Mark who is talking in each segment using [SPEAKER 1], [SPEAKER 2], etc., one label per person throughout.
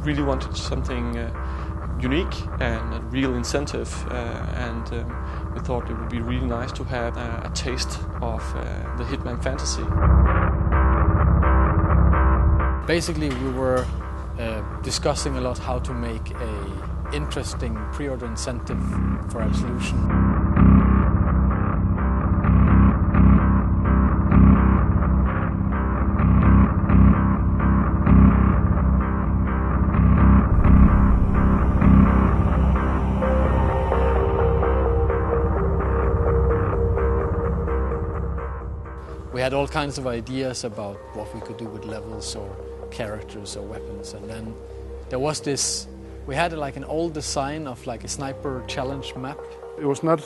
[SPEAKER 1] Really wanted something unique and a real incentive, and we thought it would be really nice to have a taste of the Hitman fantasy.
[SPEAKER 2] Basically, we were discussing a lot how to make an interesting pre-order incentive for Absolution. We had all kinds of ideas about what we could do with levels or characters or weapons, and then there was this, we had like an old design of like a sniper challenge map.
[SPEAKER 3] It was not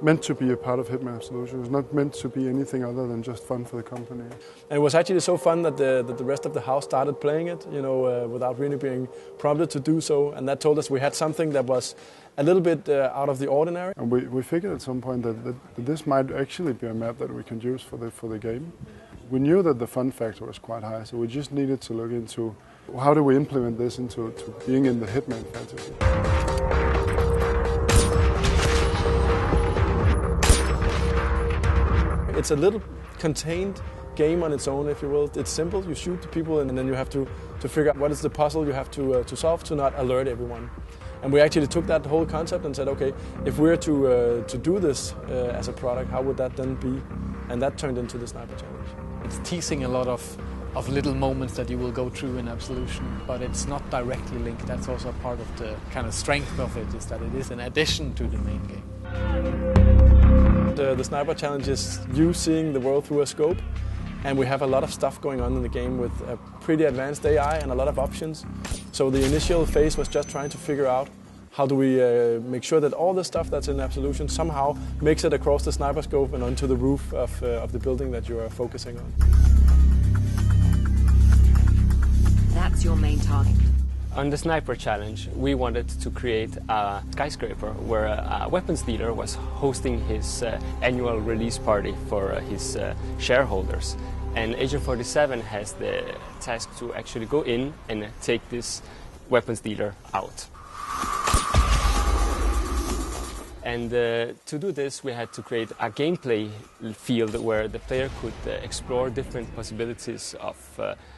[SPEAKER 3] meant to be a part of Hitman Absolution. It was not meant to be anything other than just fun for the company.
[SPEAKER 4] And it was actually so fun that the rest of the house started playing it, without really being prompted to do so, and that told us we had something that was a little bit out of the ordinary.
[SPEAKER 3] And we figured at some point that this might actually be a map that we can use for the game. We knew that the fun factor was quite high, so we just needed to look into how do we implement this into being in the Hitman fantasy.
[SPEAKER 4] It's a little contained game on its own, if you will. It's simple, you shoot the people and then you have to figure out what is the puzzle you have to solve to not alert everyone. And we actually took that whole concept and said, okay, if we're to do this as a product, how would that then be? And that turned into the Sniper Challenge.
[SPEAKER 2] It's teasing a lot of little moments that you will go through in Absolution, but it's not directly linked. That's also part of the kind of strength of it, is that it is an addition to the main game.
[SPEAKER 4] The Sniper Challenge is you seeing the world through a scope, and we have a lot of stuff going on in the game with a pretty advanced AI and a lot of options. So the initial phase was just trying to figure out how do we make sure that all the stuff that's in Absolution somehow makes it across the sniper scope and onto the roof of the building that you are focusing on.
[SPEAKER 5] That's your main target.
[SPEAKER 6] On the Sniper Challenge, we wanted to create a skyscraper where a weapons dealer was hosting his annual release party for his shareholders. And Agent 47 has the task to actually go in and take this weapons dealer out. And to do this, we had to create a gameplay field where the player could explore different possibilities of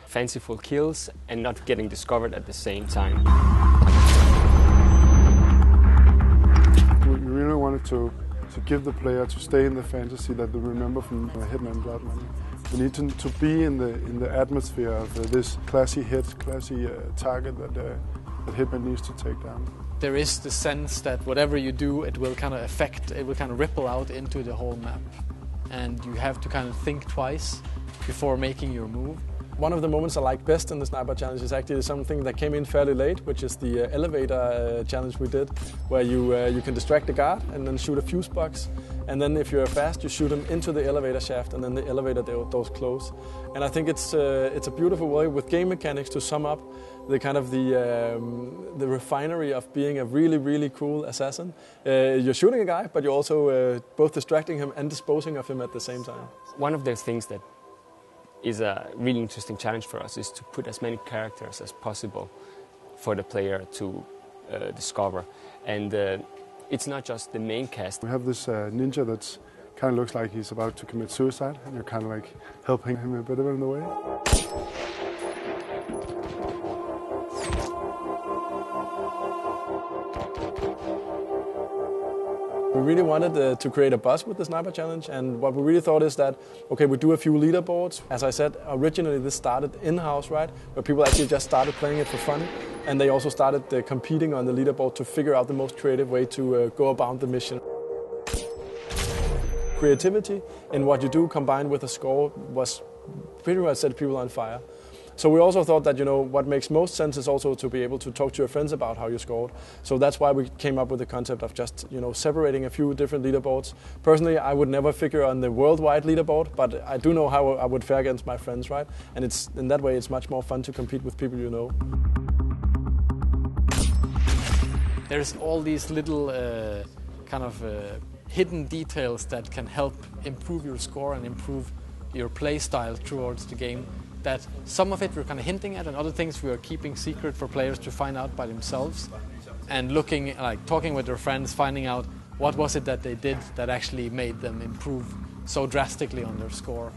[SPEAKER 6] fanciful kills and not getting discovered at the same time.
[SPEAKER 3] We really wanted to give the player to stay in the fantasy that they remember from Hitman Blood Money. We need to be in the atmosphere of this classy hit, classy target that Hitman needs to take down.
[SPEAKER 2] There is the sense that whatever you do, it will kind of ripple out into the whole map. And you have to kind of think twice before making your move.
[SPEAKER 4] One of the moments I like best in the Sniper Challenge is actually something that came in fairly late, which is the elevator challenge we did, where you can distract the guard and then shoot a fuse box. And then if you're fast, you shoot them into the elevator shaft and then the elevator doors close. And I think it's a beautiful way with game mechanics to sum up the kind of the refinery of being a really, really cool assassin. You're shooting a guy, but you're also both distracting him and disposing of him at the same time.
[SPEAKER 6] One of the things that is a really interesting challenge for us is to put as many characters as possible for the player to discover. And it's not just the main cast.
[SPEAKER 3] We have this ninja that kind of looks like he's about to commit suicide, and you're kind of like helping him a bit in the way.
[SPEAKER 4] We really wanted to create a buzz with the Sniper Challenge, and what we really thought is that, okay, we do a few leaderboards. As I said, originally this started in-house, right, where people actually just started playing it for fun, and they also started competing on the leaderboard to figure out the most creative way to go about the mission. Creativity in what you do combined with a score was pretty much set people on fire. So we also thought that, you know, what makes most sense is also to be able to talk to your friends about how you scored. So that's why we came up with the concept of just, you know, separating a few different leaderboards. Personally, I would never figure on the worldwide leaderboard, but I do know how I would fare against my friends, right? And it's in that way it's much more fun to compete with people you know.
[SPEAKER 2] There's all these little hidden details that can help improve your score and improve your play style towards the game. That some of it we're kind of hinting at, and other things we are keeping secret for players to find out by themselves, and looking, like talking with their friends, finding out what was it that they did that actually made them improve so drastically on their score.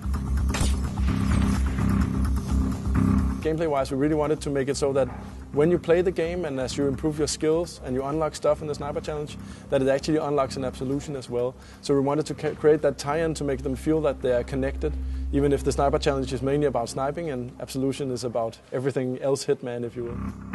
[SPEAKER 4] Gameplay-wise, we really wanted to make it so that when you play the game and as you improve your skills and you unlock stuff in the Sniper Challenge, that it actually unlocks in Absolution as well. So we wanted to create that tie-in to make them feel that they are connected, even if the Sniper Challenge is mainly about sniping and Absolution is about everything else Hitman, if you will.